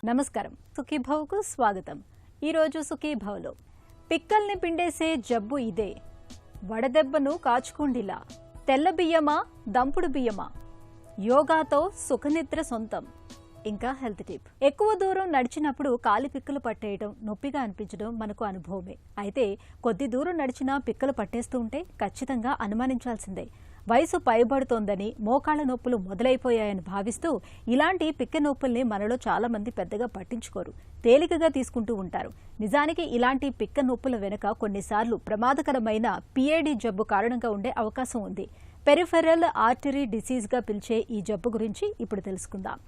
నమస్కారం, సుఖీభవకు స్వాగతం. ఈరోజు సుఖీభవలో పిక్కల్ని పిండేసే జబ్బు ఇదే, వడదెబ్బను కాచుకోండిలా, తెల్ల బియ్యమా దంపుడు బియ్యమా, యోగాతో సుఖనిద్ర సొంతం. ఇంకా హెల్త్ టిప్. ఎక్కువ దూరం నడిచినప్పుడు కాలి పిక్కలు పట్టేయడం, నొప్పిగా అనిపించడం మనకు అనుభవమే. అయితే కొద్ది దూరం నడిచినా పిక్కలు పట్టేస్తూ ఉంటే ఖచ్చితంగా అనుమానించాల్సిందే. వయసు పైబడుతోందని, మోకాళ్ల నొప్పులు మొదలైపోయాయని భావిస్తూ ఇలాంటి పిక్క నొప్పుల్ని మనలో చాలా మంది పెద్దగా పట్టించుకోరు, తేలికగా తీసుకుంటూ ఉంటారు. నిజానికి ఇలాంటి పిక్క నొప్పుల వెనుక కొన్నిసార్లు ప్రమాదకరమైన పిఏడి జబ్బు కారణంగా ఉండే అవకాశం ఉంది. పెరిఫెరల్ ఆర్టరీ డిసీజ్గా పిలిచే ఈ జబ్బు గురించి ఇప్పుడు తెలుసుకుందాం.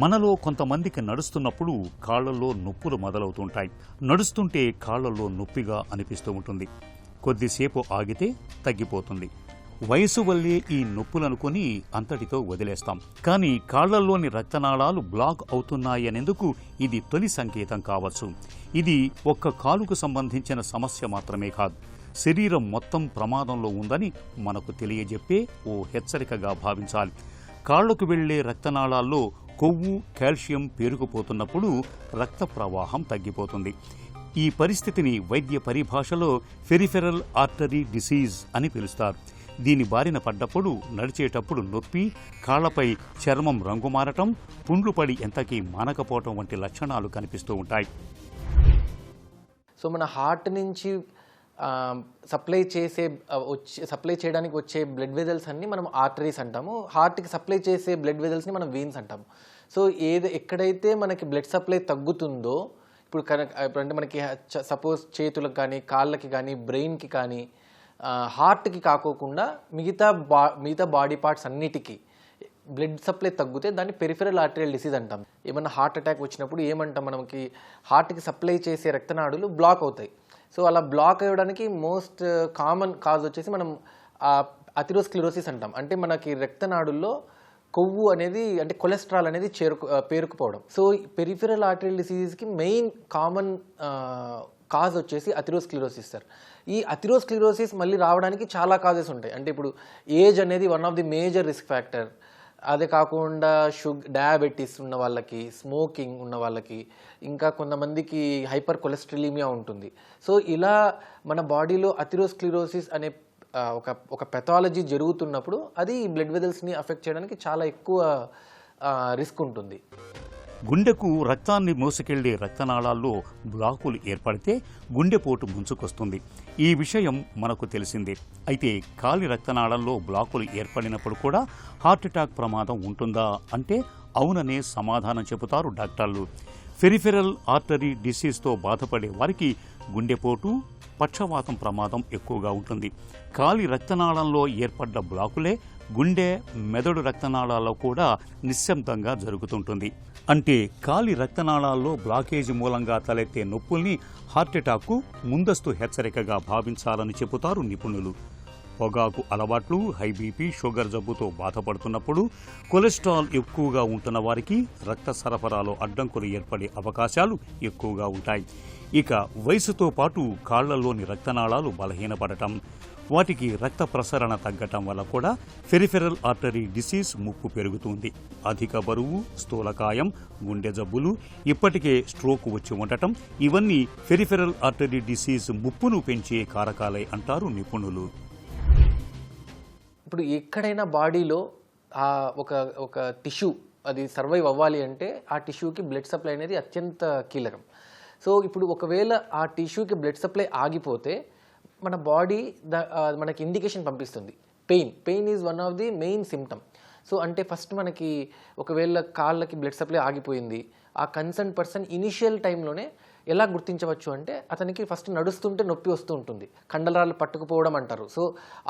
మనలో కొంతమందికి నడుస్తున్నప్పుడు కాళ్లలో నొప్పులు మొదలవుతుంటాయి. నడుస్తుంటే కాళ్లలో నొప్పిగా అనిపిస్తూ ఉంటుంది. కొద్దిసేపు ఆగితే తగ్గిపోతుంది. వయసు వల్లే ఈ నొప్పులనుకుని అంతటితో వదిలేస్తాం. కానీ కాళ్లలోని రక్తనాళాలు బ్లాక్ అవుతున్నాయనేందుకు ఇది తొలి సంకేతం కావచ్చు. ఇది ఒక్క కాలుకు సంబంధించిన సమస్య మాత్రమే కాదు, శరీరం మొత్తం ప్రమాదంలో ఉందని మనకు తెలియజెప్పే ఓ హెచ్చరికగా భావించాలి. కాళ్లకు వెళ్లే రక్తనాళాల్లో కొవ్వు, కాల్షియం పేరుకుపోతున్నప్పుడు రక్త ప్రవాహం తగ్గిపోతుంది. ఈ పరిస్థితిని వైద్య పరిభాషలో పెరిఫెరల్ ఆర్టరీ డిసీజ్ అని పిలుస్తారు. దీని బారిన పడ్డప్పుడు నడిచేటప్పుడు నొప్పి, కాళ్లపై చర్మం రంగు మారటం, పుండ్లు పడి ఎంతకీ మానకపోవటం వంటి లక్షణాలు కనిపిస్తూ ఉంటాయి. సో మన హార్ట్ నుంచి సప్లై చేయడానికి వచ్చే బ్లడ్ వెజల్స్ అన్ని మనం ఆర్టరీస్ అంటాము. హార్ట్కి సప్లై చేసే బ్లడ్ వెజల్స్ని మనం వీన్స్ అంటాము. సో ఎక్కడైతే మనకి బ్లడ్ సప్లై తగ్గుతుందో, ఇప్పుడు అంటే మనకి సపోజ్ చేతులకు కానీ, కాళ్ళకి కానీ, బ్రెయిన్కి కానీ, హార్ట్కి కాకోకుండా మిగతా బాడీ పార్ట్స్ అన్నిటికీ బ్లడ్ సప్లై తగ్గితే దాన్ని పెరిఫెరల్ ఆర్టరియల్ డిసీజ్ అంటాం. ఏమన్నా హార్ట్ అటాక్ వచ్చినప్పుడు ఏమంటాం, మనకి హార్ట్కి సప్లై చేసే రక్తనాడులు బ్లాక్ అవుతాయి. సో అలా బ్లాక్ అవ్వడానికి మోస్ట్ కామన్ కాజ్ వచ్చేసి మనం అథెరోస్క్లెరోసిస్ అంటాం. అంటే మనకి రక్తనాడుల్లో కొవ్వు అనేది, అంటే కొలెస్ట్రాల్ అనేది పేరుకుపోవడం. సో పెరిఫెరల్ ఆర్టరియల్ డిసీజ్కి మెయిన్ కామన్ కాజ్ వచ్చేసి అథెరోస్క్లెరోసిస్ సార్. ఈ అథెరోస్క్లెరోసిస్ మళ్ళీ రావడానికి చాలా కాజెస్ ఉంటాయి. అంటే ఇప్పుడు ఏజ్ అనేది one of the major risk factor. అదే కాకుండా డయాబెటీస్ ఉన్న వాళ్ళకి, స్మోకింగ్ ఉన్న వాళ్ళకి, ఇంకా కొంతమందికి హైపర్ కొలెస్ట్రాలీమియా ఉంటుంది. సో ఇలా మన బాడీలో అథెరోస్క్లెరోసిస్ అనే ఒక పెథాలజీ జరుగుతున్నప్పుడు అది బ్లడ్ వెజల్స్ని అఫెక్ట్ చేయడానికి చాలా ఎక్కువ రిస్క్ ఉంటుంది. గుండెకు రక్తాన్ని మోసుకెళ్లే రక్తనాళాల్లో బ్లాకులు ఏర్పడితే గుండెపోటు ముంచుకొస్తుంది. ఈ విషయం మనకు తెలిసిందే. అయితే కాలి రక్తనాళంలో బ్లాకులు ఏర్పడినప్పుడు కూడా హార్ట్ అటాక్ ప్రమాదం ఉంటుందా అంటే అవుననే సమాధానం చెబుతారు డాక్టర్లు. పెరిఫెరల్ ఆర్టరీ డిసీజ్తో బాధపడే వారికి గుండెపోటు, పక్షవాతం ప్రమాదం ఎక్కువగా ఉంటుంది. కాలి రక్తనాళంలో ఏర్పడ్డ బ్లాకులే గుండె, మెదడు రక్తనాళాల్లో కూడా నిశ్శబ్దంగా జరుగుతుంటుంది. అంటే కాలి రక్తనాళాల్లో బ్లాకేజీ మూలంగా తలెత్తే నొప్పుల్ని హార్ట్అటాక్కు ముందస్తు హెచ్చరికగా భావించాలని చెబుతారు నిపుణులు. పొగాకు అలవాట్లు, హై బీపీ, షుగర్ జబ్బుతో బాధపడుతున్నప్పుడు, కొలెస్ట్రాల్ ఎక్కువగా ఉంటున్న వారికి రక్త సరఫరాలో అడ్డంకులు ఏర్పడే అవకాశాలు ఎక్కువగా ఉంటాయి. ఇక వయసుతో పాటు కాళ్లలోని రక్తనాళాలు బలహీనపడటం, వాటికి రక్త ప్రసరణ తగ్గటం వల్ల కూడా పెరిఫెరల్ ఆర్టరీ డిసీజ్ ముప్పు పెరుగుతుంది. అధిక బరువు, స్థూలకాయం, గుండె జబ్బులు, ఇప్పటికే స్ట్రోక్ వచ్చి ఉండటం, ఇవన్నీ పెరిఫెరల్ ఆర్టరీ డిసీజ్ ముప్పును పెంచే కారకాలే అంటారు నిపుణులు. ఇప్పుడు ఎక్కడైనా బాడీలో ఒక టిష్యూ అది సర్వైవ్ అవ్వాలి అంటే ఆ టిష్యూకి బ్లడ్ సప్లై అనేది అత్యంత కీలకం. సో ఇప్పుడు ఒకవేళ ఆ టిష్యూకి బ్లడ్ సప్లై ఆగిపోతే మన బాడీ మనకి ఇండికేషన్ పంపిస్తుంది. Pain is one of the main symptom. So అంటే ఫస్ట్ మనకి ఒకవేళ కాళ్ళకి బ్లడ్ సప్లై ఆగిపోయింది, ఆ కన్సర్న్ పర్సన్ ఇనిషియల్ టైంలోనే ఎలా గుర్తించవచ్చు అంటే అతనికి ఫస్ట్ నడుస్తుంటే నొప్పి వస్తూ ఉంటుంది, కండరాలు పట్టుకుపోవడం అంటారు. సో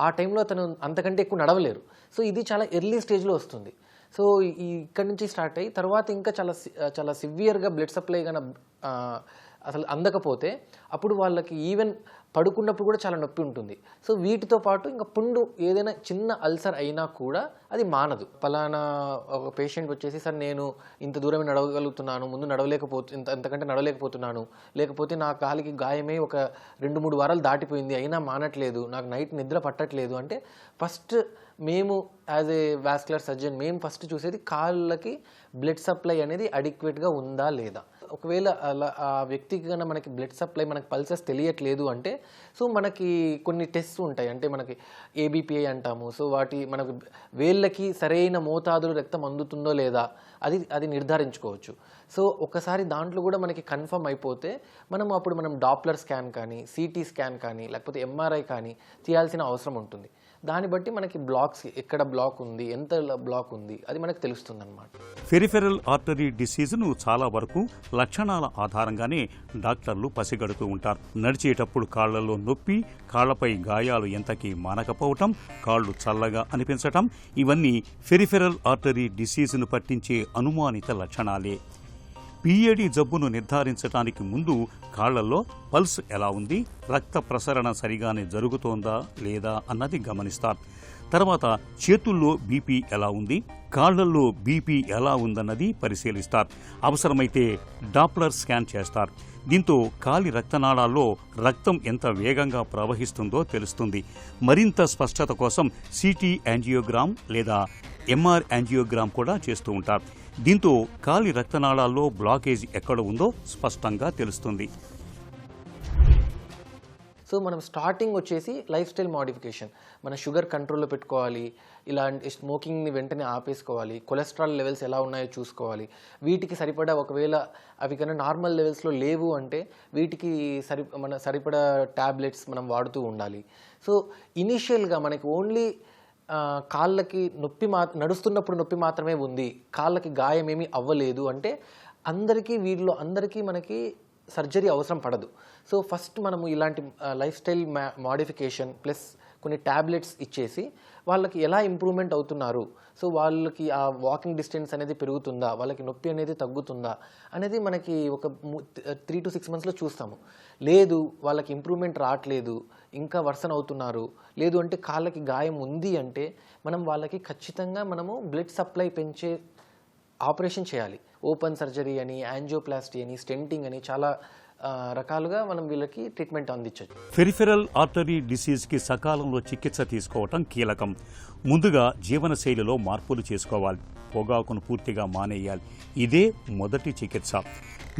ఆ టైంలో అతను అంతకంటే ఎక్కువ నడవలేరు. సో ఇది చాలా ఎర్లీ స్టేజ్లో వస్తుంది. సో ఇక్కడి నుంచి స్టార్ట్ అయ్యి తర్వాత ఇంకా చాలా సివియర్గా బ్లడ్ సప్లై అసలు అందకపోతే అప్పుడు వాళ్ళకి ఈవెన్ పడుకున్నప్పుడు కూడా చాలా నొప్పి ఉంటుంది. సో వీటితో పాటు ఇంకా పుండు ఏదైనా చిన్న అల్సర్ అయినా కూడా అది మానదు. పలానా ఒక పేషెంట్ వచ్చేసి, సార్ నేను ఇంత దూరమే నడవగలుగుతున్నాను, ముందు అంతకంటే నడవలేకపోతున్నాను, లేకపోతే నా కాలికి గాయమై ఒక 2-3 వారాలు దాటిపోయింది అయినా మానట్లేదు, నాకు నైట్ నిద్ర పట్టట్లేదు అంటే ఫస్ట్ మేము యాజ్ ఏ వాస్కులర్ సర్జన్ మేము ఫస్ట్ చూసేది కాళ్ళకి బ్లడ్ సప్లై అనేది అడిక్వేట్గా ఉందా లేదా. ఒకవేళ అలా ఆ వ్యక్తికి కన్నా మనకి బ్లడ్ సప్లై, మనకి పల్సెస్ తెలియట్లేదు అంటే సో మనకి కొన్ని టెస్ట్స్ ఉంటాయి. అంటే మనకి ABPI అంటాము. సో మనకు వేళ్ళకి సరైన మోతాదులో రక్తం అందుతుందో లేదా అది నిర్ధారించుకోవచ్చు. సో ఒకసారి దాంట్లో కూడా మనకి కన్ఫర్మ్ అయిపోతే మనం డాప్లర్ స్కాన్ కానీ, CT స్కాన్ కానీ, లేకపోతే MRI కానీ తీయాల్సిన అవసరం ఉంటుంది. దాన్ని బట్టి మనకి బ్లాక్స్ ఎక్కడ బ్లాక్ ఉంది, ఎంత బ్లాక్ ఉంది అది మనకు తెలుస్తుంది అన్నమాట. పెరిఫెరల్ ఆర్టరీ డిసీజ్ను చాలా వరకు లక్షణాల ఆధారంగానే డాక్టర్లు పసిగడుతూ ఉంటారు. నడిచేటప్పుడు కాళ్లలో నొప్పి, కాళ్లపై గాయాలు ఎంతకీ మానకపోవటం, కాళ్లు చల్లగా అనిపించటం ఇవన్నీ పెరిఫెరల్ ఆర్టరీ డిసీజ్ను పట్టించే అనుమానిత లక్షణాలే. PAD జబ్బును నిర్ధారించడానికి ముందు కాళ్లలో పల్స్ ఎలా ఉంది, రక్త ప్రసరణ సరిగానే జరుగుతోందా లేదా అన్నది గమనిస్తారు. తర్వాత చేతుల్లో BP ఎలా ఉంది, కాళ్లలో BP ఎలా ఉందన్నది పరిశీలిస్తారు. అవసరమైతే డాప్లర్ స్కాన్ చేస్తారు. దీంతో కాలి రక్తనాళాల్లో రక్తం ఎంత వేగంగా ప్రవహిస్తుందో తెలుస్తుంది. మరింత స్పష్టత కోసం CT యాంజియోగ్రామ్ లేదా MR యాంజియోగ్రామ్ కూడా చేస్తూ ఉంటారు. దీంతో కాలి రక్తనాళాల్లో బ్లాకేజ్ ఎక్కడ ఉందో స్పష్టంగా తెలుస్తుంది. సో మనం స్టార్టింగ్ వచ్చేసి లైఫ్ స్టైల్ మోడిఫికేషన్, మన షుగర్ కంట్రోల్లో పెట్టుకోవాలి, ఇలాంటి స్మోకింగ్ని వెంటనే ఆపేసుకోవాలి, కొలెస్ట్రాల్ లెవెల్స్ ఎలా ఉన్నాయో చూసుకోవాలి. వీటికి సరిపడా ఒకవేళ అవి కన్నా నార్మల్ లెవెల్స్లో లేవు అంటే వీటికి సరిపడా ట్యాబ్లెట్స్ మనం వాడుతూ ఉండాలి. సో ఇనీషియల్గా మనకి ఓన్లీ కాళ్ళకి నడుస్తున్నప్పుడు నొప్పి మాత్రమే ఉంది, కాళ్ళకి గాయం ఏమీ అవ్వలేదు అంటే వీటిలో అందరికీ మనకి సర్జరీ అవసరం పడదు. సో ఫస్ట్ మనము ఇలాంటి లైఫ్ స్టైల్ మోడిఫికేషన్ ప్లస్ కొన్ని ట్యాబ్లెట్స్ ఇచ్చేసి వాళ్ళకి ఎలా ఇంప్రూవ్మెంట్ అవుతున్నారు, సో వాళ్ళకి ఆ వాకింగ్ డిస్టెన్స్ అనేది పెరుగుతుందా, వాళ్ళకి నొప్పి అనేది తగ్గుతుందా అనేది మనకి ఒక 3 to 6 monthsలో చూస్తాము. లేదు వాళ్ళకి ఇంప్రూవ్మెంట్ రావట్లేదు, ఇంకా వర్సన్ అవుతున్నారు, లేదు అంటే కాళ్ళకి గాయం ఉంది అంటే వాళ్ళకి ఖచ్చితంగా బ్లడ్ సప్లై పెంచే ఆపరేషన్ చేయాలి. ఓపెన్ సర్జరీ అని, యాంజియోప్లాస్టీ అని, స్టెంటింగ్ అని చాలా రకాలుగా వీళ్ళకి ట్రీట్మెంట్ అందించవచ్చు. పెరిఫెరల్ ఆర్టరీ డిసీజ్కి సకాలంలో చికిత్స తీసుకోవటం కీలకం. ముందుగా జీవనశైలిలో మార్పులు చేసుకోవాలి. పొగాకును పూర్తిగా మానేయాలి. ఇదే మొదటి చికిత్స.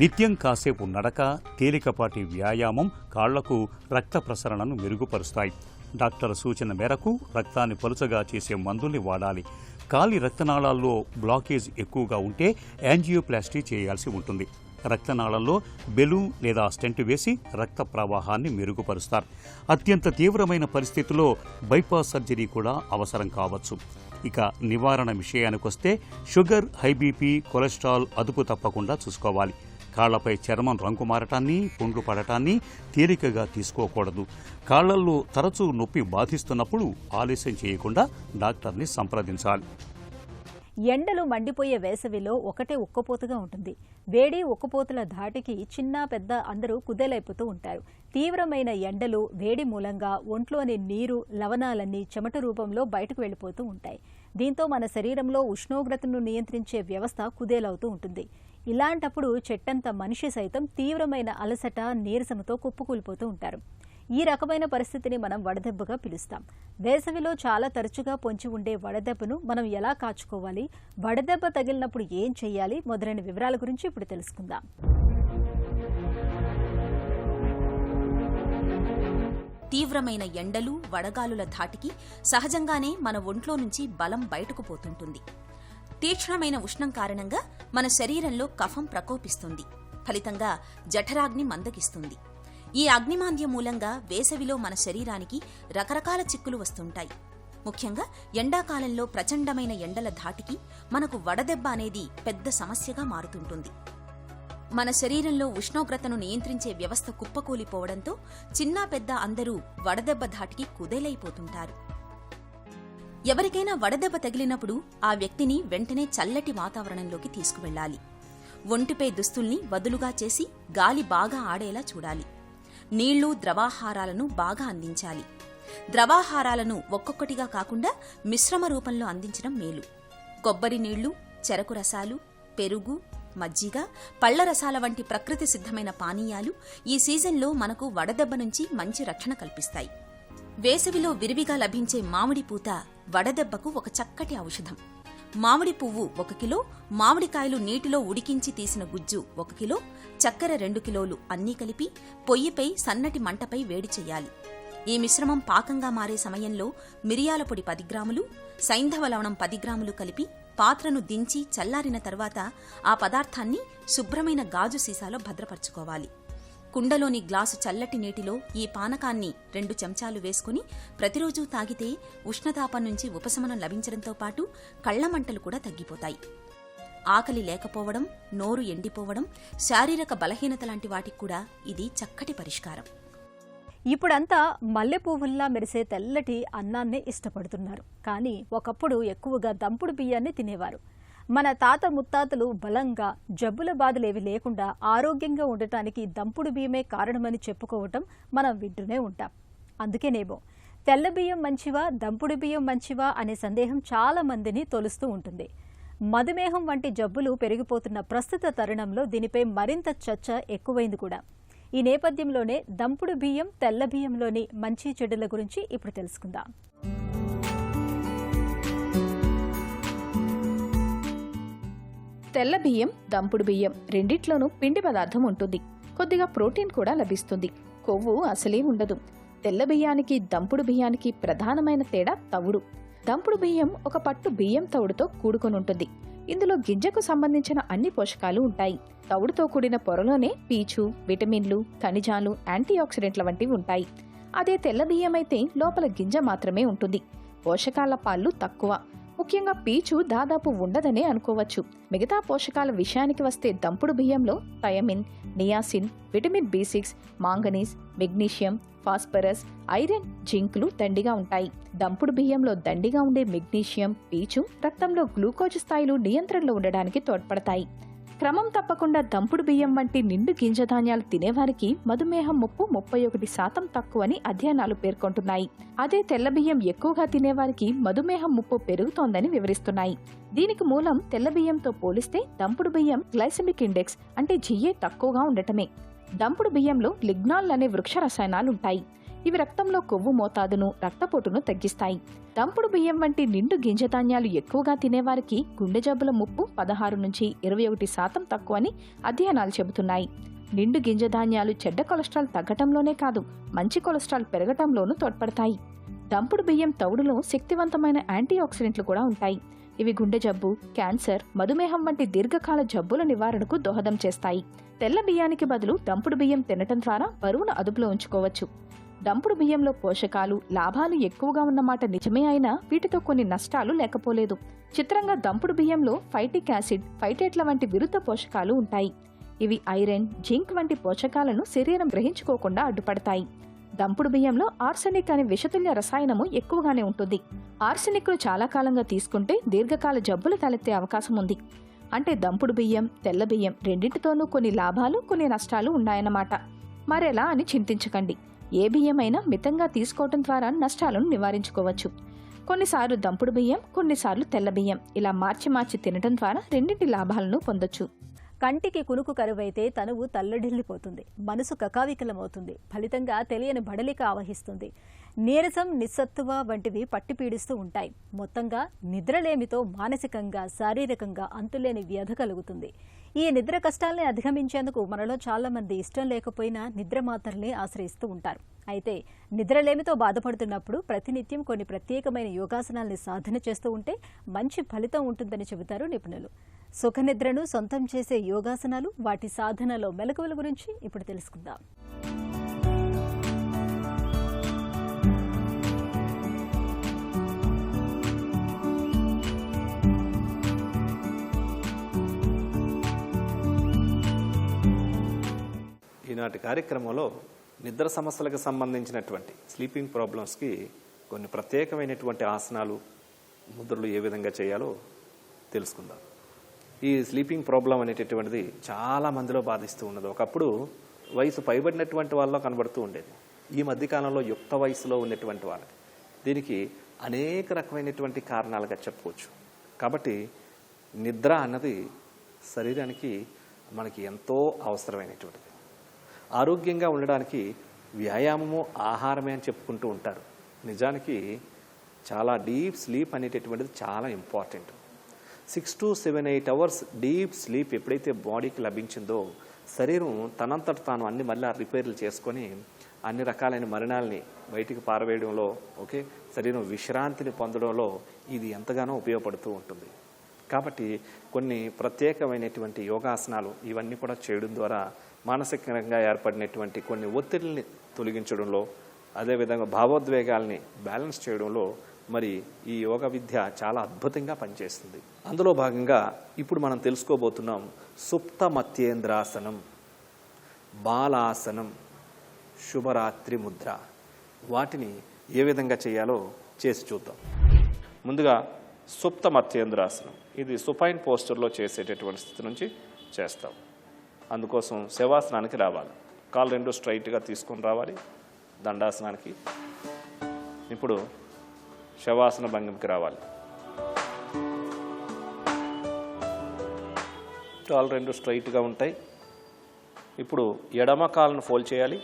నిత్యం కాసేపు నడక, తేలికపాటి వ్యాయామం కాళ్లకు రక్త ప్రసరణను మెరుగుపరుస్తాయి. డాక్టర్ సూచన మేరకు రక్తాన్ని పలుచగా చేసే మందుల్ని వాడాలి. కాలి రక్తనాళాల్లో బ్లాకేజ్ ఎక్కువగా ఉంటే యాంజియోప్లాస్టీ చేయాల్సి ఉంటుంది. రక్తనాళంలో బెలూన్ లేదా స్టెంట్ వేసి రక్త ప్రవాహాన్ని మెరుగుపరుస్తారు. అత్యంత తీవ్రమైన పరిస్థితుల్లో బైపాస్ సర్జరీ కూడా అవసరం కావచ్చు. ఇక నివారణ విషయానికొస్తే షుగర్, హై BP, కొలెస్ట్రాల్ అదుపు తప్పకుండా చూసుకోవాలి. కాళ్లపై చర్మం రంగు మారటాన్ని, పుండ్లు పడటాన్ని తేలికగా తీసుకోకూడదు. కాళ్లల్లో తరచూ నొప్పి బాధిస్తున్నప్పుడు ఆలస్యం చేయకుండా డాక్టర్ని సంప్రదించాలి. ఎండలు మండిపోయే వేసవిలో ఒకటే ఉక్కపోతగా ఉంటుంది. వేడి ఉక్కపోతుల ధాటికి చిన్న పెద్ద అందరూ కుదేలైపోతూ ఉంటారు. తీవ్రమైన ఎండలు, వేడి మూలంగా ఒంట్లోని నీరు, లవణాలన్నీ చెమట రూపంలో బయటకు వెళ్లిపోతూ ఉంటాయి. దీంతో మన శరీరంలో ఉష్ణోగ్రతను నియంత్రించే వ్యవస్థ కుదేలవుతూ ఉంటుంది. ఇలాంటప్పుడు చెట్టంత మనిషి సైతం తీవ్రమైన అలసట, నీరసంతో కుప్పకూలిపోతూ ఉంటారు. ఈ రకమైన పరిస్థితిని మనం వడదెబ్బగా పిలుస్తాం. వేసవిలో చాలా తరచుగా పొంచి ఉండే వడదెబ్బను మనం ఎలా కాచుకోవాలి, వడదెబ్బ తగిలినప్పుడు ఏం చేయాలి మొదలైన వివరాల గురించి ఇప్పుడు తెలుసుకుందాం. తీవ్రమైన ఎండలు, వడగాలుల ధాటికి సహజంగానే మన ఒంట్లో నుంచి బలం బయటకు పోతుంటుంది. తీక్ష్ణమైన ఉష్ణం కారణంగా మన శరీరంలో కఫం ప్రకోపిస్తుంది. ఫలితంగా జఠరాగ్ని మందగిస్తుంది. ఈ అగ్నిమాంద్యం మూలంగా వేసవిలో మన శరీరానికి రకరకాల చిక్కులు వస్తుంటాయి. ముఖ్యంగా ఎండాకాలంలో ప్రచండమైన ఎండల ధాటికి మనకు వడదెబ్బ అనేది పెద్ద సమస్యగా మారుతుంటుంది. మన శరీరంలో ఉష్ణోగ్రతను నియంత్రించే వ్యవస్థ కుప్పకూలిపోవడంతో చిన్నా పెద్ద అందరూ వడదెబ్బ ధాటికి కుదేలైపోతుంటారు. ఎవరికైనా వడదెబ్బ తగిలినప్పుడు ఆ వ్యక్తిని వెంటనే చల్లటి వాతావరణంలోకి తీసుకువెళ్లాలి. ఒంటిపై దుస్తుల్ని వదులుగా చేసి గాలి బాగా ఆడేలా చూడాలి. నీళ్లు, ద్రవాహారాలను బాగా అందించాలి. ద్రవాహారాలను ఒక్కొక్కటిగా కాకుండా మిశ్రమ రూపంలో అందించడం మేలు. కొబ్బరి నీళ్లు, చెరకు రసాలు, పెరుగు, మజ్జిగ, పళ్ల రసాల వంటి ప్రకృతి సిద్ధమైన పానీయాలు ఈ సీజన్లో మనకు వడదెబ్బ నుంచి మంచి రక్షణ కల్పిస్తాయి. వేసవిలో విరివిగా లభించే మామిడి పూత వడదెబ్బకు ఒక చక్కటి ఔషధం. మామిడి పువ్వు 1 కిలో, మామిడికాయలు నీటిలో ఉడికించి తీసిన గుజ్జు 1 కిలో, చక్కెర 2 కిలోలు అన్నీ కలిపి పొయ్యిపై సన్నటి మంటపై వేడి చెయ్యాలి. ఈ మిశ్రమం పాకంగా మారే సమయంలో మిరియాల పొడి 10 గ్రాములు, సైంధవ లవణం 10 గ్రాములు కలిపి పాత్రను దించి చల్లారిన తర్వాత ఆ పదార్థాన్ని శుభ్రమైన గాజు సీసాలో భద్రపరచుకోవాలి. కుండలోని గ్లాసు చల్లటి నీటిలో ఈ పానకాన్ని 2 చెంచాలు వేసుకుని ప్రతిరోజూ తాగితే ఉష్ణతాపం నుంచి ఉపశమనం లభించడంతో పాటు కళ్లమంటలు కూడా తగ్గిపోతాయి. ఆకలి లేకపోవడం, నోరు ఎండిపోవడం, శారీరక బలహీనత లాంటి వాటికి కూడా ఇది చక్కటి పరిష్కారం. ఇప్పుడంతా మల్లె పువ్వుల్లా మెరిసే తెల్లటి అన్నాన్నే ఇష్టపడుతున్నారు. కానీ ఒకప్పుడు ఎక్కువగా దంపుడు బియ్యాన్ని తినేవారు. మన తాత ముత్తాతలు బలంగా జబ్బుల బాధలేవి లేకుండా ఆరోగ్యంగా ఉండటానికి దంపుడు బియ్యమే కారణమని చెప్పుకోవటం మనం వింటూనే ఉంటాం. అందుకేనేమో తెల్ల బియ్యం మంచివా, దంపుడు బియ్యం మంచివా అనే సందేహం చాలా మందిని తొలుస్తూ ఉంటుంది. మధుమేహం వంటి జబ్బులు పెరిగిపోతున్న ప్రస్తుత తరుణంలో దీనిపై మరింత చర్చ ఎక్కువైంది కూడా. ఈ నేపథ్యంలోనే దంపుడు బియ్యం, తెల్ల బియ్యంలోని మంచి చెడుల గురించి ఇప్పుడు తెలుసుకుందాం. తెల్ల బియ్యం, దంపుడు బియ్యం రెండిట్లోనూ పిండి పదార్థం ఉంటుంది. కొద్దిగా ప్రోటీన్ కూడా లభిస్తుంది. కొవ్వు అసలే ఉండదు. తెల్ల బియ్యానికి, దంపుడు బియ్యానికి ప్రధానమైన తేడా తవుడు. దంపుడు బియ్యం ఒక పట్టు బియ్యం తవుడుతో కూడుకొనుంటుంది. ఇందులో గింజకు సంబంధించిన అన్ని పోషకాలు ఉంటాయి. తవుడుతో కూడిన పొరలోనే పీచు, విటమిన్లు, ఖనిజాలు, యాంటీఆక్సిడెంట్ల వంటివి ఉంటాయి. అదే తెల్ల బియ్యమైతే లోపల గింజ మాత్రమే ఉంటుంది. పోషకాల పాళ్ళు తక్కువ. ముఖ్యంగా పీచు దాదాపు ఉండదనే అనుకోవచ్చు. మిగతా పోషకాల విషయానికి వస్తే దంపుడు బియ్యంలో thiamine, niacin, vitamin B6, manganese, magnesium, phosphorus, iron, జింక్లు దండిగా ఉంటాయి. దంపుడు బియ్యంలో దండిగా ఉండే మెగ్నీషియం, పీచు రక్తంలో గ్లూకోజ్ స్థాయిలు నియంత్రణలో ఉండడానికి తోడ్పడతాయి. క్రమం తప్పకుండా దంపుడు బియ్యం వంటి నిండు గింజధాన్యాలు తినేవారికి మధుమేహం ముప్పు 31% తక్కువని అధ్యయనాలు పేర్కొంటున్నాయి. అదే తెల్ల బియ్యం ఎక్కువగా తినేవారికి మధుమేహం ముప్పు పెరుగుతోందని వివరిస్తున్నాయి. దీనికి మూలం తెల్ల బియ్యంతో పోలిస్తే దంపుడు బియ్యం గ్లైసెమిక్ ఇండెక్స్ అంటే GA తక్కువగా ఉండటమే. దంపుడు బియ్యంలో లిగ్నాల్ అనే వృక్ష రసాయనాలుంటాయి. ఇవి రక్తంలో కొవ్వు మోతాదును, రక్తపోటును తగ్గిస్తాయి. దంపుడు బియ్యం వంటి నిండు గింజధాన్యాలు ఎక్కువగా తినేవారికి గుండె జబ్బుల ముప్పు 16 నుంచి 21% తక్కువని అధ్యయనాలు చెబుతున్నాయి. నిండు గింజధాన్యాలు చెడ్డ కొలెస్ట్రాల్ తగ్గటంలోనే కాదు, మంచి కొలెస్ట్రాల్ పెరగటంలోనూ తోడ్పడతాయి. దంపుడు బియ్యం తవుడులో శక్తివంతమైన యాంటీఆక్సిడెంట్లు కూడా ఉంటాయి. ఇవి గుండె జబ్బు, క్యాన్సర్, మధుమేహం వంటి దీర్ఘకాల జబ్బుల నివారణకు దోహదం చేస్తాయి. తెల్ల బియ్యానికి బదులు దంపుడు బియ్యం తినటం ద్వారా బరువును అదుపులో ఉంచుకోవచ్చు. దంపుడు బియ్యంలో పోషకాలు, లాభాలు ఎక్కువగా ఉన్నమాట నిజమే అయినా వీటితో కొన్ని నష్టాలు లేకపోలేదు. చిత్రంగా దంపుడు బియ్యంలో ఫైటిక్ యాసిడ్, ఫైటేట్ల వంటి విరుద్ధ పోషకాలు ఉంటాయి. ఇవి ఐరన్, జింక్ వంటి పోషకాలను శరీరం గ్రహించుకోకుండా అడ్డుపడతాయి. దంపుడు బియ్యంలో ఆర్సెనిక్ అనే విషతుల్య రసాయనము ఎక్కువగానే ఉంటుంది. ఆర్సెనిక్ను చాలా కాలంగా తీసుకుంటే దీర్ఘకాల జబ్బులు తలెత్తే అవకాశం ఉంది. అంటే దంపుడు బియ్యం, తెల్ల బియ్యం రెండింటితోనూ కొన్ని లాభాలు, కొన్ని నష్టాలు ఉన్నాయన్నమాట. మరెలా అని చింతించకండి. ఏ బియ్యమైనా మితంగా తీసుకోవటం ద్వారా నష్టాలను నివారించుకోవచ్చు. కొన్నిసార్లు దంపుడు బియ్యం, కొన్నిసార్లు తెల్ల బియ్యం ఇలా మార్చి మార్చి తినటం ద్వారా రెండింటి లాభాలను పొందొచ్చు. కంటికి కునుకు కరువైతే తనువు తల్లడిల్లిపోతుంది, మనసు కకావికలమవుతుంది, ఫలితంగా తెలియని బడలిక ఆవహిస్తుంది. నీరసం, నిస్సత్తువ వంటివి పట్టిపీడిస్తూ ఉంటాయి. మొత్తంగా నిద్రలేమితో మానసికంగా, శారీరకంగా అంతులేని వ్యధ కలుగుతుంది. ఈ నిద్ర కష్టాల్ని అధిగమించేందుకు మనలో చాలా మంది ఇష్టం లేకపోయినా నిద్ర మాత్రల్ని ఆశ్రయిస్తూ ఉంటారు. అయితే నిద్రలేమితో బాధపడుతున్నప్పుడు ప్రతినిత్యం కొన్ని ప్రత్యేకమైన యోగాసనాల్ని సాధన చేస్తూ ఉంటే మంచి ఫలితం ఉంటుందని చెబుతారు నిపుణులు. సుఖనిద్రను సొంతం చేసే యోగాసనాలు, వాటి సాధనలో మెలకువల గురించి ఇప్పుడు తెలుసుకుందాం. ఈనాటి కార్యక్రమంలో నిద్ర సమస్యలకు సంబంధించినటువంటి స్లీపింగ్ ప్రాబ్లమ్స్కి కొన్ని ప్రత్యేకమైనటువంటి ఆసనాలు, ముద్రలు ఏ విధంగా చేయాలో తెలుసుకుందాం. ఈ స్లీపింగ్ ప్రాబ్లం అనేటటువంటిది చాలా మందిలో బాధిస్తూ ఉన్నది. ఒకప్పుడు వయసు పైబడినటువంటి వాళ్ళలో కనబడుతూ ఉండేది. ఈ మధ్యకాలంలో యుక్త వయసులో ఉన్నటువంటి వాళ్ళకి దీనికి అనేక రకమైనటువంటి కారణాలుగా చెప్పుకోవచ్చు. కాబట్టి నిద్ర అన్నది శరీరానికి మనకి ఎంతో అవసరమైనటువంటిది. ఆరోగ్యంగా ఉండడానికి వ్యాయామము ఆహారమే అని చెప్పుకుంటూ ఉంటారు. నిజానికి చాలా డీప్ స్లీప్ అనేటటువంటిది చాలా important. 6 to 7, 8 hours deep sleep ఎప్పుడైతే బాడీకి లభించిందో శరీరం తనంతట తాను అన్ని మళ్ళీ రిపేర్లు చేసుకొని అన్ని రకాలైన మరణాలని బయటికి పారవేయడంలో, శరీరం విశ్రాంతిని పొందడంలో ఇది ఎంతగానో ఉపయోగపడుతూ ఉంటుంది. కాబట్టి కొన్ని ప్రత్యేకమైనటువంటి యోగాసనాలు ఇవన్నీ కూడా చేయడం ద్వారా మానసికంగా ఏర్పడినటువంటి కొన్ని ఒత్తిడిని తొలగించడంలో, అదేవిధంగా భావోద్వేగాల్ని బ్యాలెన్స్ చేయడంలో మరి ఈ యోగ విద్య చాలా అద్భుతంగా పనిచేస్తుంది. అందులో భాగంగా ఇప్పుడు మనం తెలుసుకోబోతున్నాం సుప్త మత్యేంద్రాసనం, బాలాసనం, శుభరాత్రి ముద్ర. వాటిని ఏ విధంగా చేయాలో చేసి చూద్దాం. ముందుగా సుప్త మత్యేంద్రాసనం. ఇది సుపైన్ పోస్చర్లో చేసేటటువంటి స్థితి నుంచి చేస్తాం. అందుకోసం శవాసనానికి రావాలి. కాళ్ళు రెండు స్ట్రైట్గా తీసుకొని రావాలి దండాసనానికి. ఇప్పుడు శవాసన భంగిమకి రావాలి. కాళ్ళు రెండు స్ట్రైట్గా ఉంటాయి. ఇప్పుడు ఎడమ కాళ్ళను ఫోల్డ్ చేయాలి.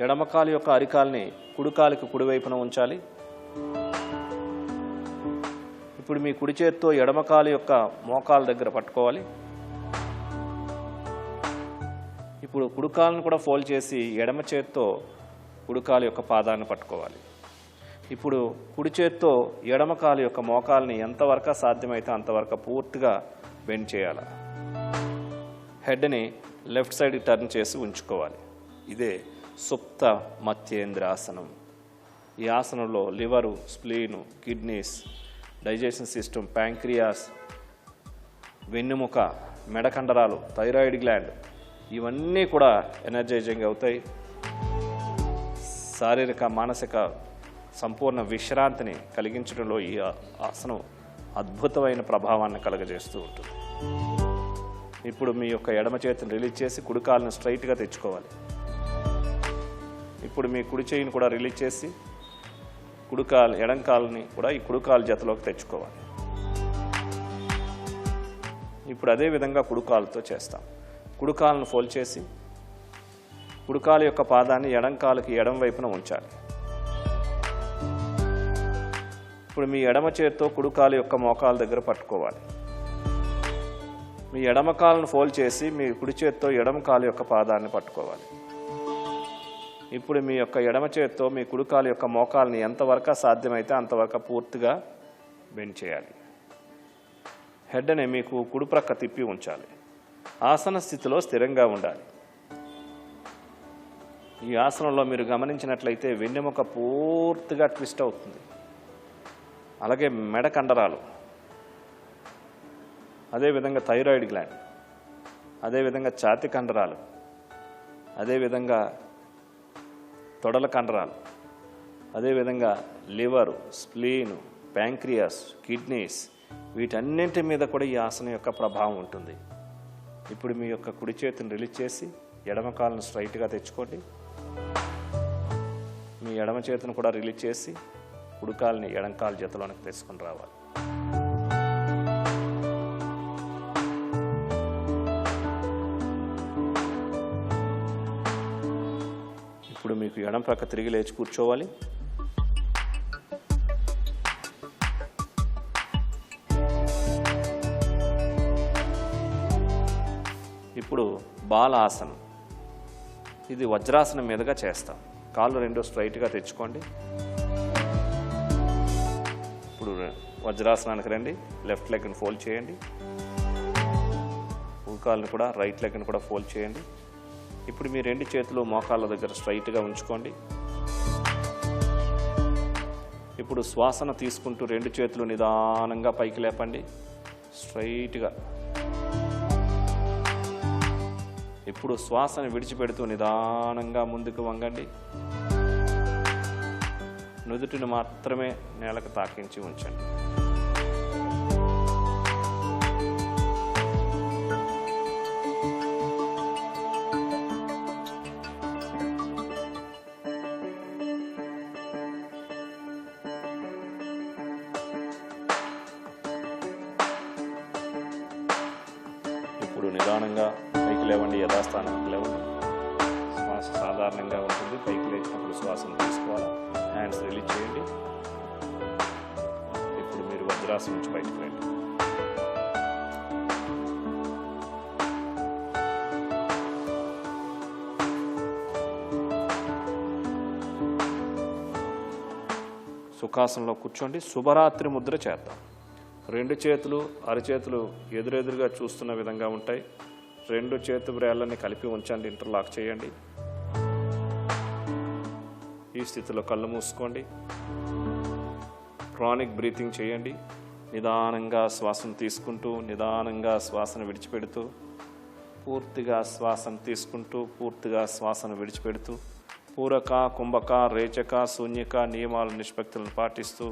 ఎడమ కాలు యొక్క అరికాల్ని కుడికాలికి కుడివైపున ఉంచాలి. ఇప్పుడు మీ కుడి చేత్తో ఎడమ కాలు యొక్క మోకాల దగ్గర పట్టుకోవాలి. ఇప్పుడు కుడికాలను కూడా ఫోల్డ్ చేసి ఎడమ చేత్తో కుడికాలు యొక్క పాదాన్ని పట్టుకోవాలి. ఇప్పుడు కుడి చేత్తో ఎడమ కాలు యొక్క మోకాల్ని ఎంతవరకు సాధ్యమైతే అంతవరకు పూర్తిగా బెండ్ చేయాలి. హెడ్ని లెఫ్ట్ సైడ్కి టర్న్ చేసి ఉంచుకోవాలి. ఇదే సుప్త మత్యేంద్రాసనం. ఈ ఆసనంలో liver, spleen, kidneys, digestion system, pancreas, వెన్నుముక, మెడకండరాలు, థైరాయిడ్ గ్లాండ్ ఇవన్నీ కూడా ఎనర్జైజింగ్ అవుతాయి. శారీరక మానసిక సంపూర్ణ విశ్రాంతిని కలిగించడంలో ఈ ఆసనం అద్భుతమైన ప్రభావాన్ని కలుగజేస్తూ ఉంటుంది. ఇప్పుడు మీ యొక్క ఎడమ చేతిని రిలీజ్ చేసి కుడికాలను స్ట్రైట్గా తెచ్చుకోవాలి. ఇప్పుడు మీ కుడి చేయిని కూడా రిలీజ్ చేసి ఎడంకాలని కూడా ఈ కుడికాలు జతలోకి తెచ్చుకోవాలి. ఇప్పుడు అదే విధంగా కుడికాలుతో చేస్తాం. కుడికాలను ఫోల్డ్ చేసి కుడికాలు యొక్క పాదాన్ని ఎడంకాలకి ఎడం వైపున ఉంచాలి. ఇప్పుడు మీ ఎడమ చేత్తో కుడికాలు యొక్క మోకాల దగ్గర పట్టుకోవాలి. మీ ఎడమ కాలను ఫోల్డ్ చేసి మీ కుడి చేత్తో ఎడమ కాలు యొక్క పాదాన్ని పట్టుకోవాలి. ఇప్పుడు మీ యొక్క ఎడమ చేత్తో మీ కుడికాలు యొక్క మోకాల్ని ఎంతవరకు సాధ్యమైతే అంతవరకు పూర్తిగా బెండ్ చేయాలి. హెడ్ని మీకు కుడి ప్రక్క తిప్పి ఉంచాలి. ఆసన స్థితిలో స్థిరంగా ఉండాలి. ఈ ఆసనంలో మీరు గమనించినట్లయితే వెన్నెముక పూర్తిగా ట్విస్ట్ అవుతుంది. అలాగే మెడ కండరాలు, అదేవిధంగా థైరాయిడ్ గ్లాండ్, అదేవిధంగా ఛాతీ కండరాలు, అదేవిధంగా తొడల కండరాలు, అదేవిధంగా లివరు, స్ప్లీను, ప్యాంక్రియాస్, కిడ్నీస్ వీటన్నింటి మీద కూడా ఈ ఆసనం యొక్క ప్రభావం ఉంటుంది. ఇప్పుడు మీ యొక్క కుడి చేతిని రిలీజ్ చేసి ఎడమ కాలను స్ట్రైట్గా తెచ్చుకోండి. మీ ఎడమ చేతిని కూడా రిలీజ్ చేసి కుడికాలని ఎడంకాలు జతలోనికి తీసుకొని రావాలి. ఇప్పుడు మీకు ఎడం ప్రక్క తిరిగి లేచి కూర్చోవాలి. ఇప్పుడు బాలాసనం. ఇది వజ్రాసనం మీదుగా చేస్తాం. కాళ్ళు రెండు స్ట్రైట్గా తెచ్చుకోండి. ఇప్పుడు వజ్రాసనానికి రండి. లెఫ్ట్ లెగ్ని ఫోల్డ్ చేయండి. కాళ్ళని కూడా రైట్ లెగ్ని కూడా ఫోల్డ్ చేయండి. ఇప్పుడు మీ రెండు చేతులు మోకాళ్ళ దగ్గర స్ట్రైట్గా ఉంచుకోండి. ఇప్పుడు శ్వాసన తీసుకుంటూ రెండు చేతులు నిదానంగా పైకి లేపండి స్ట్రైట్గా. ఇప్పుడు శ్వాసను విడిచిపెడుతూ నిదానంగా ముందుకు వంగండి. నుదుటిని మాత్రమే నేలకు తాకించి ఉంచండి. ఇప్పుడు నిదానంగా పైకి లేవండి, యథాస్థానానికి లేవండి. శ్వాస సాధారణంగా ఉంటుంది. పైకి లేచినప్పుడు శ్వాసను తీసుకోవాలి. హ్యాండ్స్ రిలీజ్ చేయండి. ఇప్పుడు మీరు వజ్రాసనం నుంచి బయటకు రండి. సుఖాసనంలో కూర్చోండి. శుభరాత్రి ముద్ర చేద్దాం. 2 చేతులు అరచేతులు ఎదురెదురుగా చూస్తున్న విధంగా ఉంటాయి. 2 చేతు బ్రేళ్ళని కలిపి ఉంచండి, ఇంటర్లాక్ చేయండి. ఈ స్థితిలో కళ్ళు మూసుకోండి. క్రానిక్ బ్రీతింగ్ చేయండి. నిదానంగా శ్వాసను తీసుకుంటూ నిదానంగా శ్వాసను విడిచిపెడుతూ, పూర్తిగా శ్వాసను తీసుకుంటూ పూర్తిగా శ్వాసను విడిచిపెడుతూ, పూరక కుంభక రేచక శూన్యక నియమాల నిష్పత్తులను పాటిస్తూ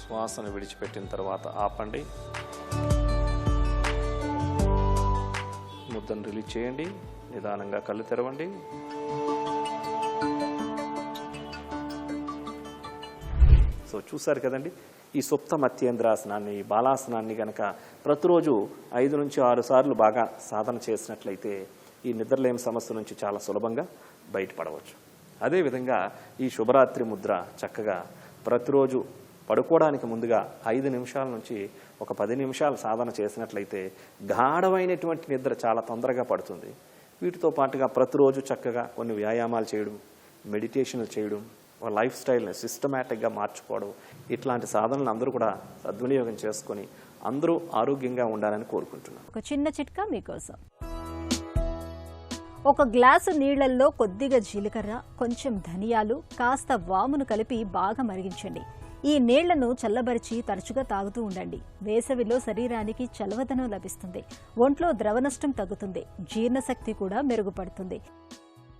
శ్వాసను విడిచిపెట్టిన తర్వాత ఆపండి. ముద్దను రిలీజ్ చేయండి. నిదానంగా కళ్ళు తెరవండి. సో చూసారు కదండి, ఈ సుప్త మత్యేంద్రాసనాన్ని, బాలాసనాన్ని కనుక ప్రతిరోజు 5 నుంచి 6 సార్లు బాగా సాధన చేసినట్లయితే ఈ నిద్రలేమి సమస్య నుంచి చాలా సులభంగా బయటపడవచ్చు. అదేవిధంగా ఈ శుభరాత్రి ముద్ర చక్కగా ప్రతిరోజు పడుకోవడానికి ముందుగా 5 నిమిషాల నుంచి ఒక 10 నిమిషాలు సాధన చేసినట్లయితే గాఢమైనటువంటి నిద్ర చాలా తొందరగా పడుతుంది. వీటితో పాటుగా ప్రతిరోజు చక్కగా కొన్ని వ్యాయామాలు చేయడం, మెడిటేషన్లు చేయడం, లైఫ్ స్టైల్ని సిస్టమేటిక్గా మార్చుకోవడం, ఇట్లాంటి సాధనలు అందరూ కూడా సద్వినియోగం చేసుకొని అందరూ ఆరోగ్యంగా ఉండాలని కోరుకుంటున్నాను. ఒక చిన్న చిట్కా మీకోసం. ఒక గ్లాసు నీళ్లల్లో కొద్దిగా జీలకర్ర, కొంచెం ధనియాలు, కాస్త వామును కలిపి బాగా మరిగించండి. ఈ నీళ్లను చల్లబరిచి తరచుగా తాగుతూ ఉండండి. వేసవిలో శరీరానికి చలవదనం లభిస్తుంది. ఒంట్లో ద్రవ నష్టం తగ్గుతుంది. జీర్ణశక్తి కూడా మెరుగుపడుతుంది.